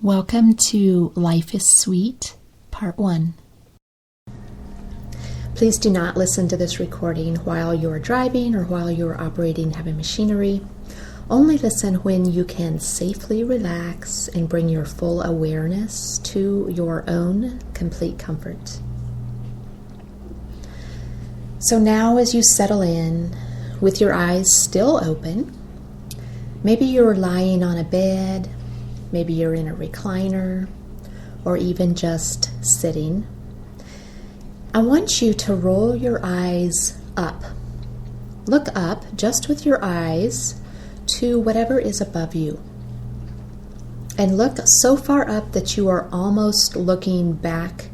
Welcome to Life is Sweet, Part 1. Please do not listen to this recording while you're driving or while you're operating heavy machinery. Only listen when you can safely relax and bring your full awareness to your own complete comfort. So now as you settle in, with your eyes still open, maybe you're lying on a bed, maybe you're in a recliner, or even just sitting. I want you to roll your eyes up. Look up just with your eyes to whatever is above you. And look so far up that you are almost looking back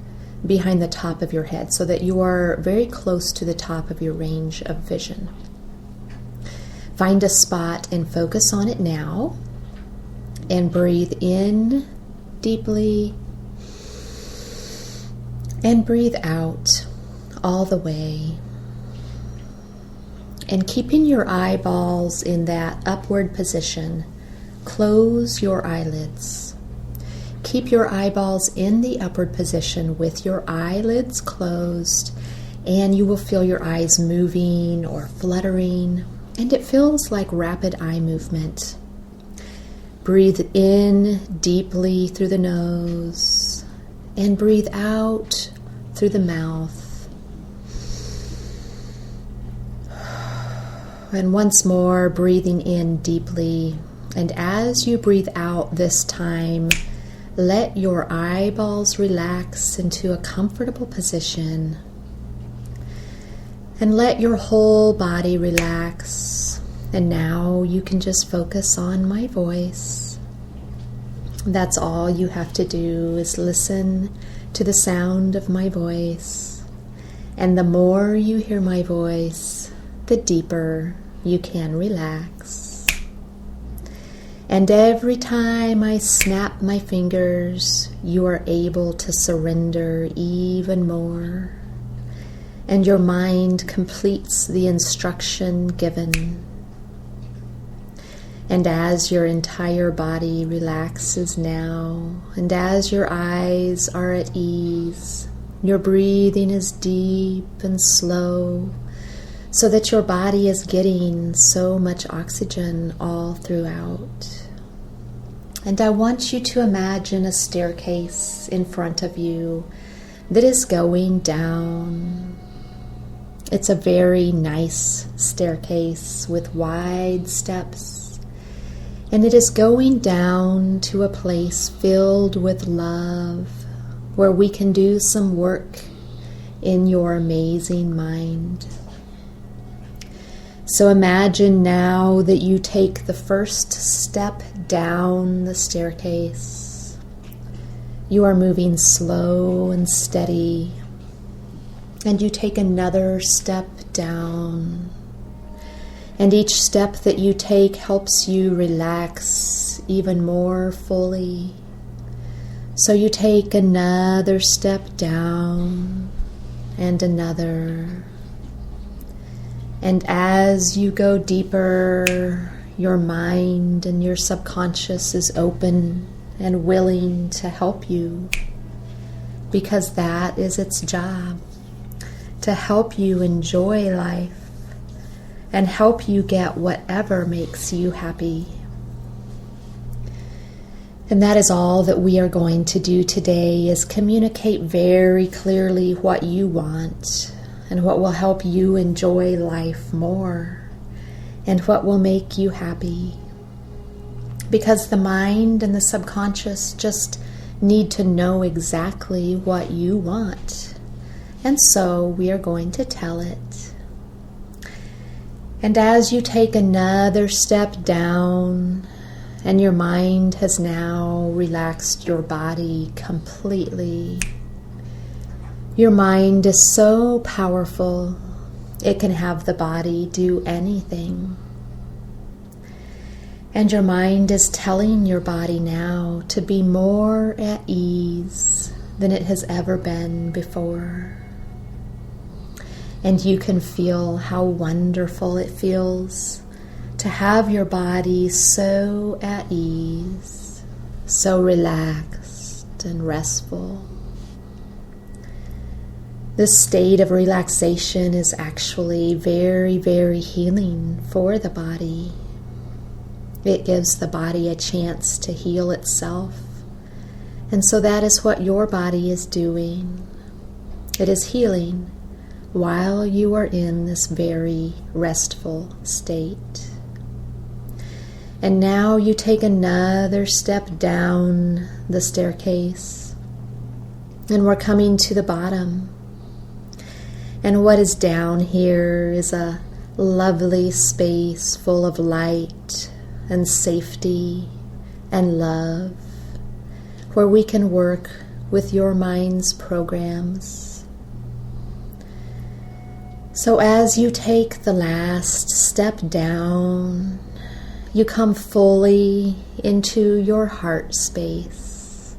behind the top of your head, so that you are very close to the top of your range of vision. Find a spot and focus on it now. And breathe in deeply and breathe out all the way. And keeping your eyeballs in that upward position, close your eyelids. Keep your eyeballs in the upward position with your eyelids closed, and you will feel your eyes moving or fluttering, and it feels like rapid eye movement. Breathe in deeply through the nose and breathe out through the mouth. And once more, breathing in deeply. And as you breathe out this time, let your eyeballs relax into a comfortable position. And let your whole body relax. And now you can just focus on my voice. That's all you have to do is listen to the sound of my voice. And the more you hear my voice, the deeper you can relax. And every time I snap my fingers, you are able to surrender even more. And your mind completes the instruction given. And as your entire body relaxes now, and as your eyes are at ease, your breathing is deep and slow, so that your body is getting so much oxygen all throughout. And I want you to imagine a staircase in front of you that is going down. It's a very nice staircase with wide steps. And it is going down to a place filled with love, where we can do some work in your amazing mind. So imagine now that you take the first step down the staircase. You are moving slow and steady, and you take another step down. And each step that you take helps you relax even more fully. So you take another step down and another. And as you go deeper, your mind and your subconscious is open and willing to help you, because that is its job, to help you enjoy life and help you get whatever makes you happy. And that is all that we are going to do today, is communicate very clearly what you want and what will help you enjoy life more and what will make you happy. Because the mind and the subconscious just need to know exactly what you want. And so we are going to tell it. And as you take another step down, and your mind has now relaxed your body completely, your mind is so powerful, it can have the body do anything. And your mind is telling your body now to be more at ease than it has ever been before. And you can feel how wonderful it feels to have your body so at ease, so relaxed and restful. This state of relaxation is actually very, very healing for the body. It gives the body a chance to heal itself. And so that is what your body is doing. It is healing while you are in this very restful state. And now you take another step down the staircase, and we're coming to the bottom. And what is down here is a lovely space full of light and safety and love, where we can work with your mind's programs. So as you take the last step down, you come fully into your heart space,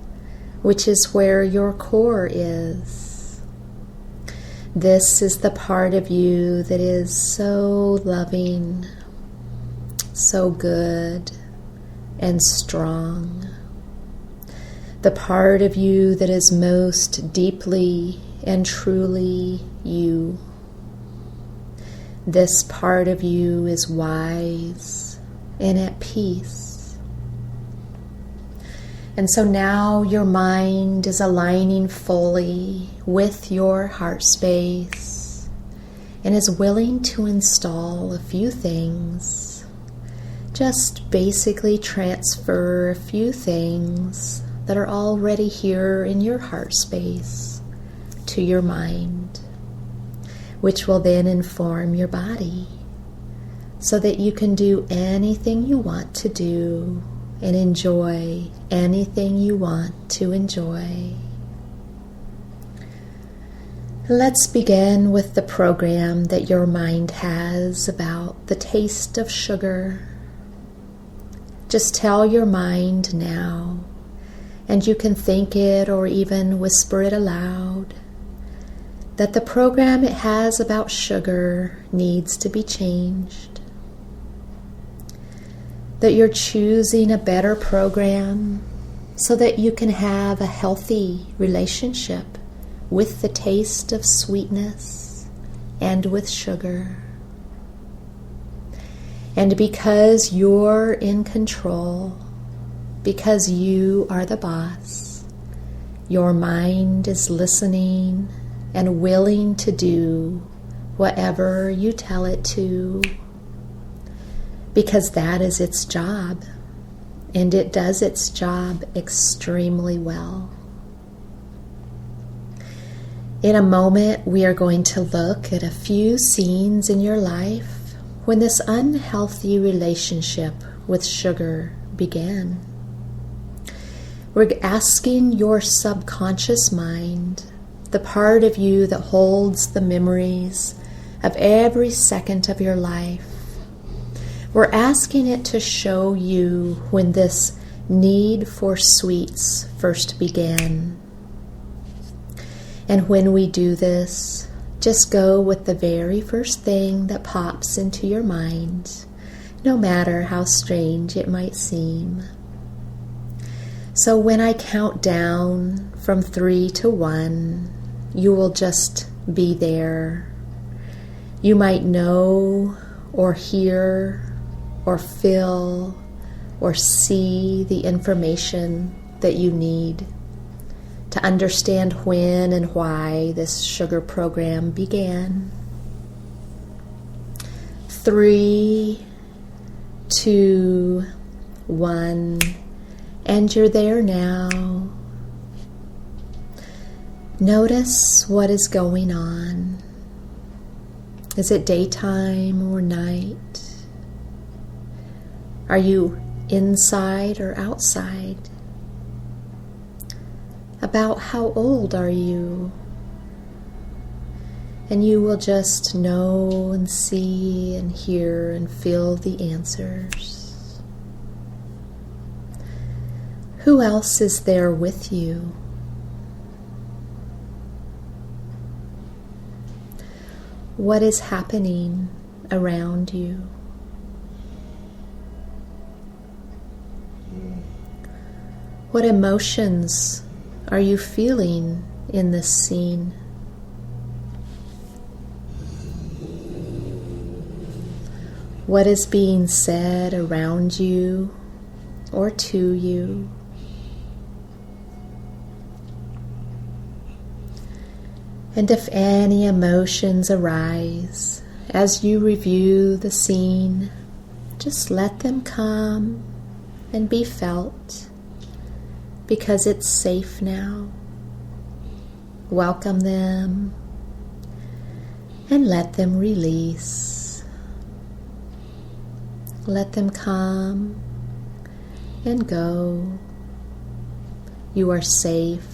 which is where your core is. This is the part of you that is so loving, so good and strong. The part of you that is most deeply and truly you. This part of you is wise and at peace. And so now your mind is aligning fully with your heart space and is willing to install a few things. Just basically transfer a few things that are already here in your heart space to your mind, which will then inform your body so that you can do anything you want to do and enjoy anything you want to enjoy. Let's begin with the program that your mind has about the taste of sugar. Just tell your mind now, and you can think it or even whisper it aloud, that the program it has about sugar needs to be changed. That you're choosing a better program so that you can have a healthy relationship with the taste of sweetness and with sugar. And because you're in control, because you are the boss, your mind is listening and willing to do whatever you tell it to, because that is its job, and it does its job extremely well. In a moment, we are going to look at a few scenes in your life when this unhealthy relationship with sugar began. We're asking your subconscious mind, the part of you that holds the memories of every second of your life. We're asking it to show you when this need for sweets first began. And when we do this, just go with the very first thing that pops into your mind, no matter how strange it might seem. So when I count down from 3 to 1, you will just be there. You might know or hear or feel or see the information that you need to understand when and why this sugar program began. 3, 2, 1, and you're there now. Notice what is going on. Is it daytime or night? Are you inside or outside? About how old are you? And you will just know and see and hear and feel the answers. Who else is there with you? What is happening around you? What emotions are you feeling in this scene? What is being said around you or to you? And if any emotions arise as you review the scene, just let them come and be felt, because it's safe now. Welcome them and let them release. Let them come and go. You are safe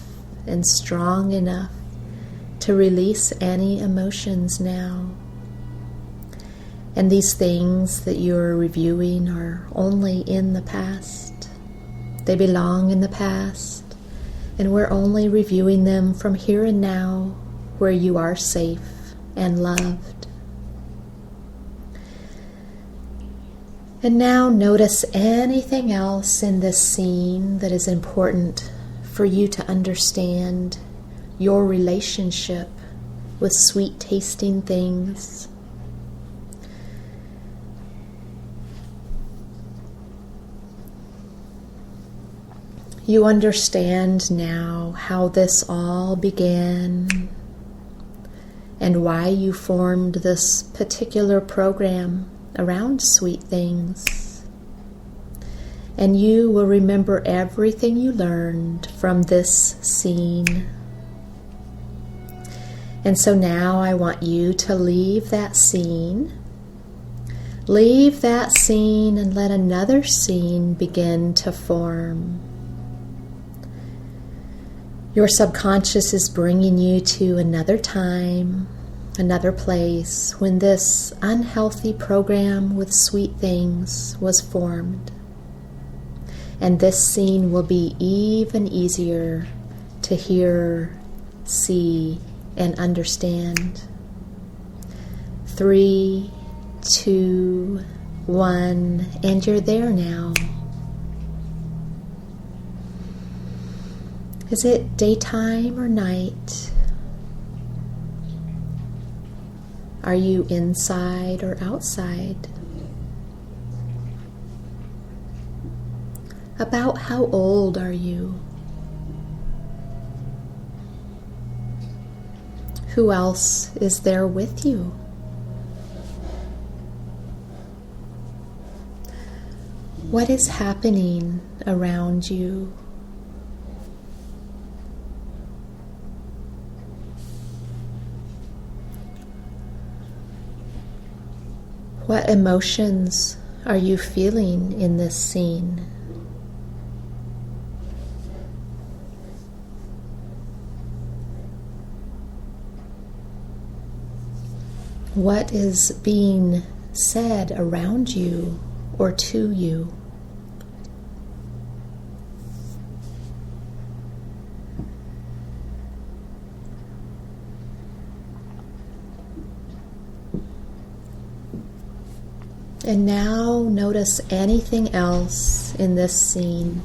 and strong enough to release any emotions now. And these things that you're reviewing are only in the past. They belong in the past, and we're only reviewing them from here and now, where you are safe and loved. And now notice anything else in this scene that is important for you to understand your relationship with sweet tasting things. You understand now how this all began and why you formed this particular program around sweet things. And you will remember everything you learned from this scene. And so now I want you to leave that scene. Leave that scene and let another scene begin to form. Your subconscious is bringing you to another time, another place when this unhealthy program with sweet things was formed. And this scene will be even easier to hear, see, and understand. 3, 2, 1, and you're there now. Is it daytime or night? Are you inside or outside? About how old are you? Who else is there with you? What is happening around you? What emotions are you feeling in this scene? What is being said around you or to you? And now notice anything else in this scene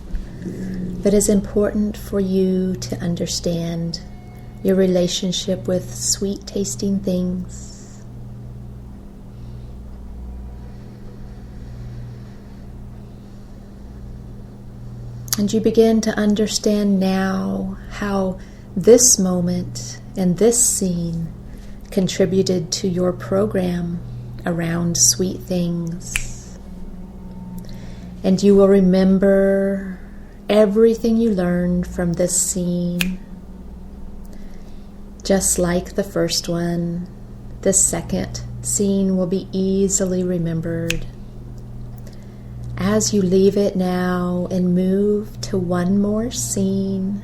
that is important for you to understand your relationship with sweet tasting things. And you begin to understand now how this moment and this scene contributed to your program around sweet things. And you will remember everything you learned from this scene. Just like the first one, the second scene will be easily remembered. As you leave it now and move to one more scene.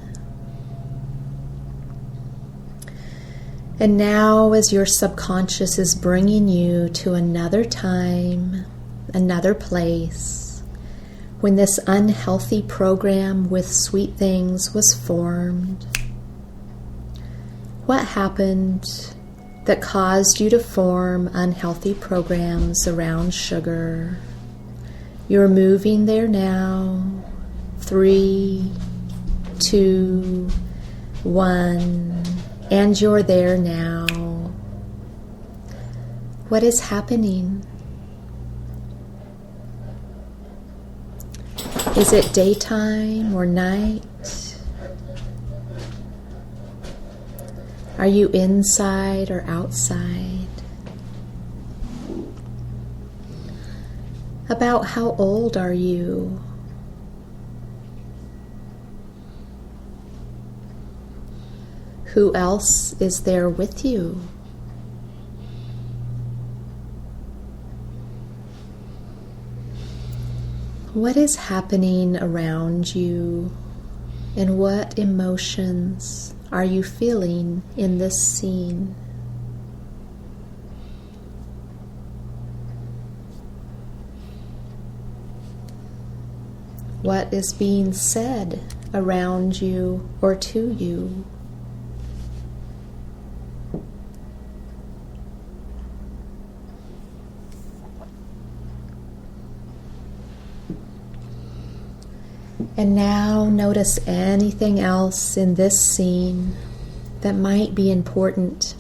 And now, as your subconscious is bringing you to another time, another place, when this unhealthy program with sweet things was formed, what happened that caused you to form unhealthy programs around sugar? You're moving there now. 3, 2, 1, and you're there now. What is happening? Is it daytime or night? Are you inside or outside? About how old are you? Who else is there with you? What is happening around you, and what emotions are you feeling in this scene? What is being said around you or to you? And now notice anything else in this scene that might be important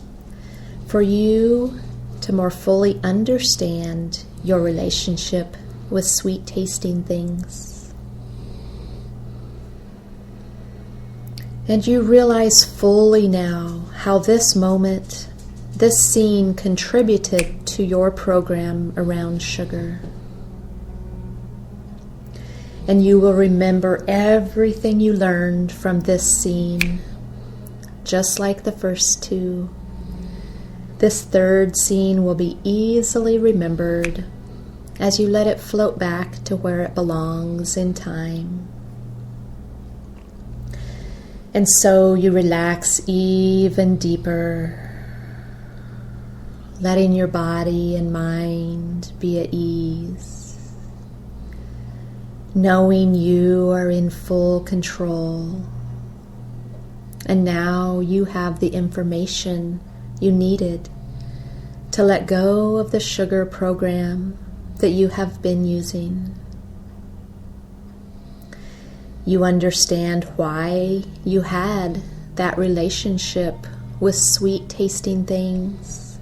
for you to more fully understand your relationship with sweet tasting things. And you realize fully now how this moment, this scene contributed to your program around sugar. And you will remember everything you learned from this scene, just like the first two. This third scene will be easily remembered as you let it float back to where it belongs in time. And so you relax even deeper, letting your body and mind be at ease, knowing you are in full control. And now you have the information you needed to let go of the sugar program that you have been using. You understand why you had that relationship with sweet tasting things.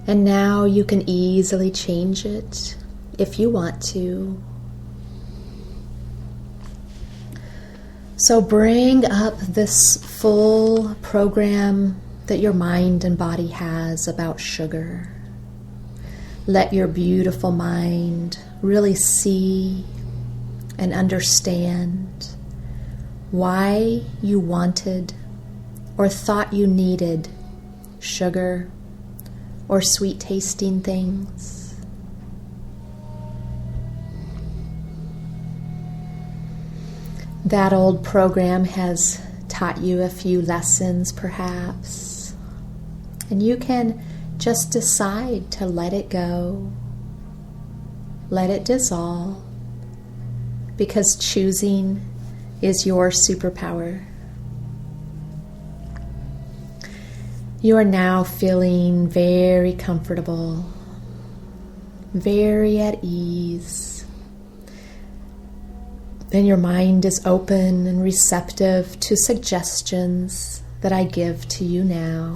And now you can easily change it if you want to. So bring up this full program that your mind and body has about sugar. Let your beautiful mind really see and understand why you wanted or thought you needed sugar or sweet tasting things. That old program has taught you a few lessons, perhaps, and you can just decide to let it go, let it dissolve, because choosing is your superpower. You are now feeling very comfortable, very at ease. And your mind is open and receptive to suggestions that I give to you now.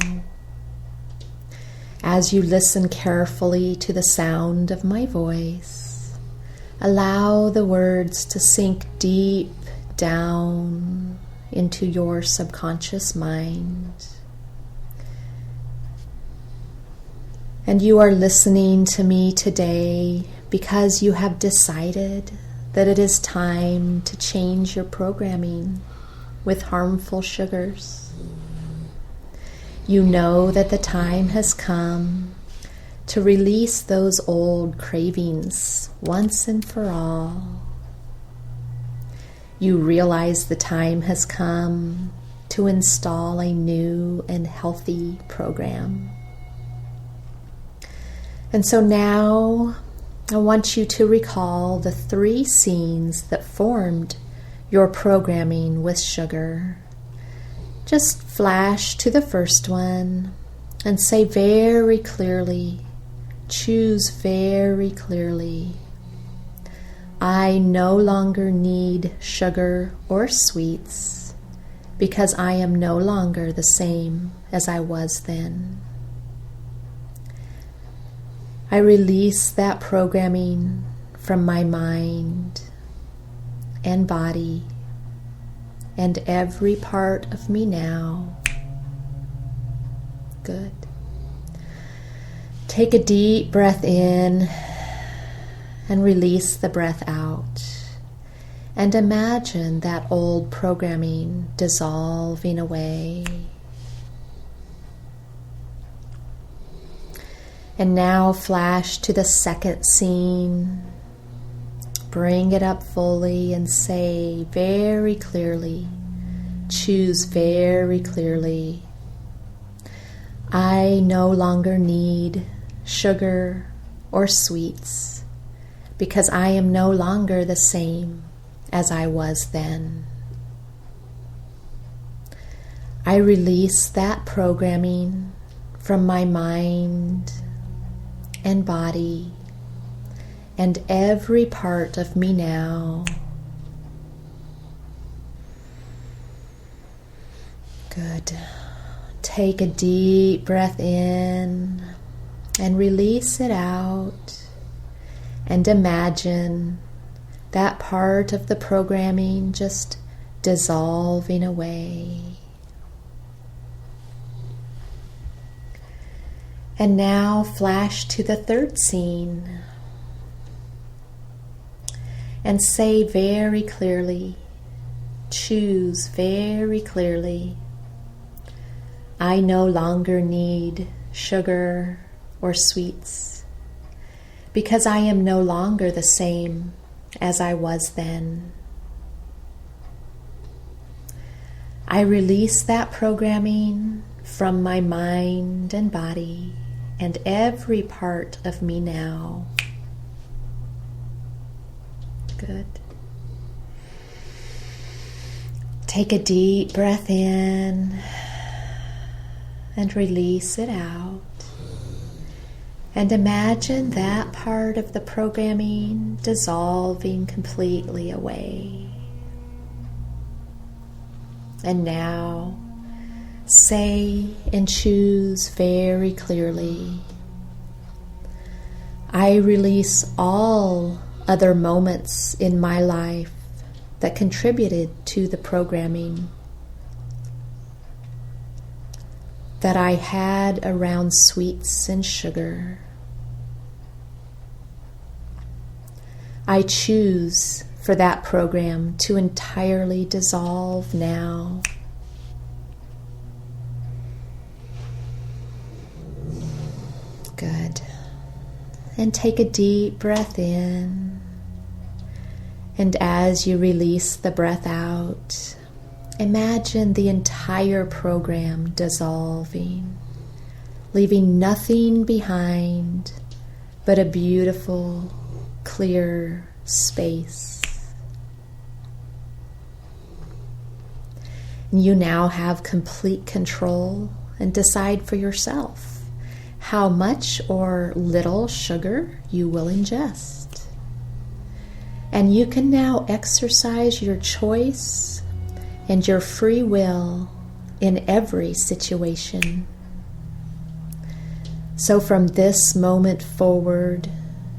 As you listen carefully to the sound of my voice, allow the words to sink deep down into your subconscious mind. And you are listening to me today because you have decided that it is time to change your programming with harmful sugars. You know that the time has come to release those old cravings once and for all. You realize the time has come to install a new and healthy program. And so now I want you to recall the 3 scenes that formed your programming with sugar. Just flash to the first one and say very clearly, choose very clearly, I no longer need sugar or sweets because I am no longer the same as I was then. I release that programming from my mind and body and every part of me now. Good. Take a deep breath in and release the breath out. And imagine that old programming dissolving away. And now flash to the second scene. Bring it up fully and say very clearly, choose very clearly, I no longer need sugar or sweets because I am no longer the same as I was then. I release that programming from my mind and body and every part of me now. Good. Take a deep breath in and release it out, and imagine that part of the programming just dissolving away. And now flash to the third scene and say very clearly, choose very clearly, I no longer need sugar or sweets because I am no longer the same as I was then. I release that programming from my mind and body and every part of me now. Good. Take a deep breath in and release it out. And imagine that part of the programming dissolving completely away. And now, say and choose very clearly, I release all other moments in my life that contributed to the programming that I had around sweets and sugar. I choose for that program to entirely dissolve now. Good. And take a deep breath in. And as you release the breath out, imagine the entire program dissolving, leaving nothing behind but a beautiful, clear space. You now have complete control and decide for yourself how much or little sugar you will ingest. And you can now exercise your choice and your free will in every situation. So from this moment forward,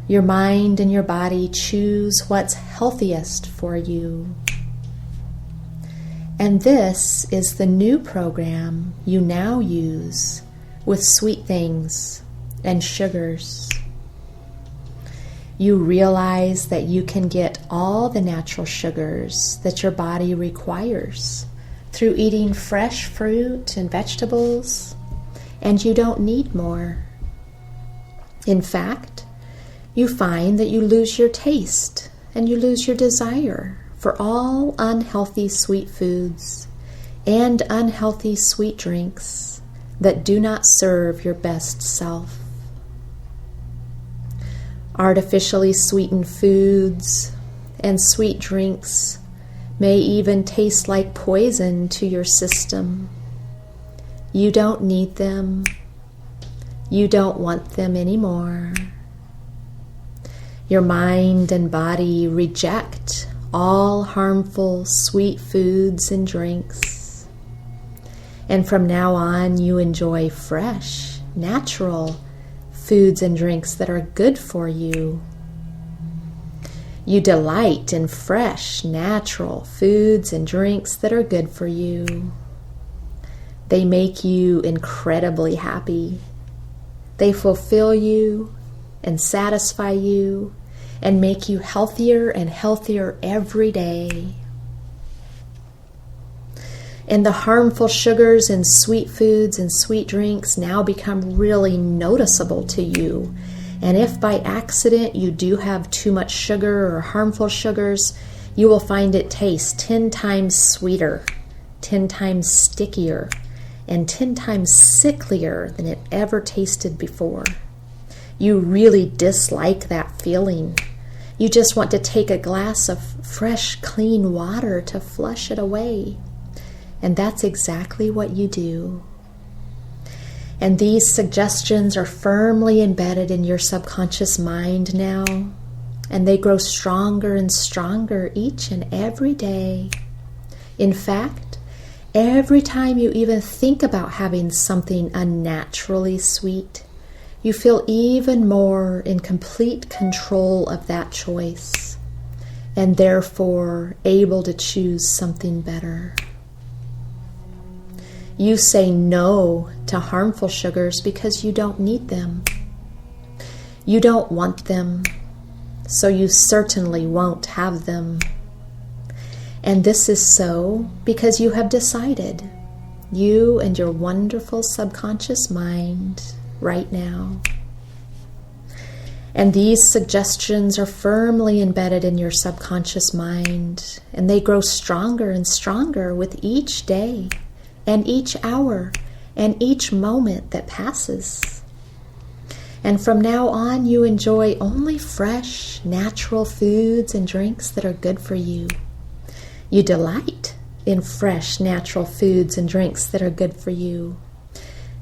your mind and your body choose what's healthiest for you. And this is the new program you now use with sweet things and sugars. You realize that you can get all the natural sugars that your body requires through eating fresh fruit and vegetables, and you don't need more. In fact, you find that you lose your taste and you lose your desire for all unhealthy sweet foods and unhealthy sweet drinks that do not serve your best self. Artificially sweetened foods and sweet drinks may even taste like poison to your system. You don't need them. You don't want them anymore. Your mind and body reject all harmful sweet foods and drinks. And from now on, you enjoy fresh, natural foods and drinks that are good for you. You delight in fresh, natural foods and drinks that are good for you. They make you incredibly happy. They fulfill you and satisfy you and make you healthier and healthier every day. And the harmful sugars and sweet foods and sweet drinks now become really noticeable to you. And if by accident you do have too much sugar or harmful sugars, you will find it taste 10 times sweeter, 10 times stickier, and 10 times sicklier than it ever tasted before. You really dislike that feeling. You just want to take a glass of fresh, clean water to flush it away. And that's exactly what you do. And these suggestions are firmly embedded in your subconscious mind now, and they grow stronger and stronger each and every day. In fact, every time you even think about having something unnaturally sweet, you feel even more in complete control of that choice, and therefore able to choose something better. You say no to harmful sugars because you don't need them. You don't want them, so you certainly won't have them. And this is so because you have decided, you and your wonderful subconscious mind right now. And these suggestions are firmly embedded in your subconscious mind, and they grow stronger and stronger with each day and each hour and each moment that passes. And from now on, you enjoy only fresh, natural foods and drinks that are good for you. You delight in fresh, natural foods and drinks that are good for you.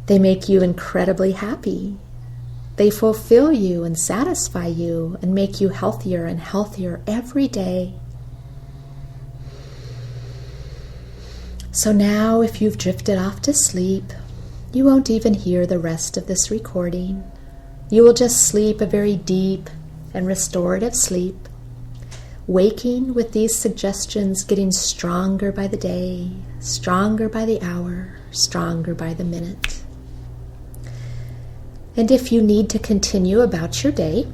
They make you incredibly happy. They fulfill you and satisfy you and make you healthier and healthier every day. So now, if you've drifted off to sleep, you won't even hear the rest of this recording. You will just sleep a very deep and restorative sleep, waking with these suggestions getting stronger by the day, stronger by the hour, stronger by the minute. And if you need to continue about your day,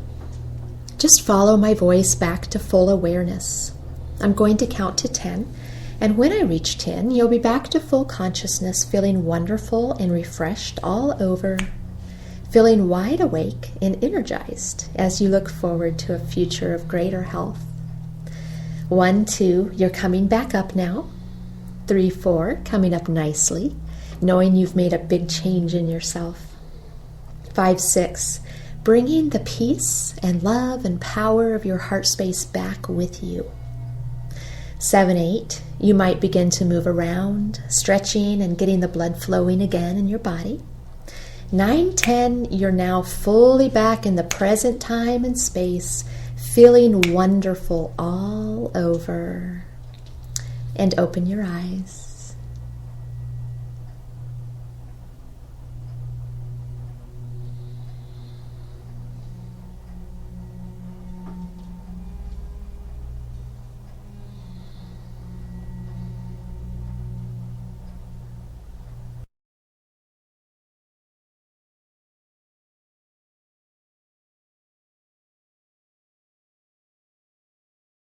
just follow my voice back to full awareness. I'm going to count to 10. And when I reach 10, you'll be back to full consciousness, feeling wonderful and refreshed all over, feeling wide awake and energized as you look forward to a future of greater health. 1, 2, you're coming back up now. 3, 4, coming up nicely, knowing you've made a big change in yourself. 5, 6, bringing the peace and love and power of your heart space back with you. 7, 8, you might begin to move around, stretching and getting the blood flowing again in your body. 9, 10, you're now fully back in the present time and space, feeling wonderful all over. And open your eyes.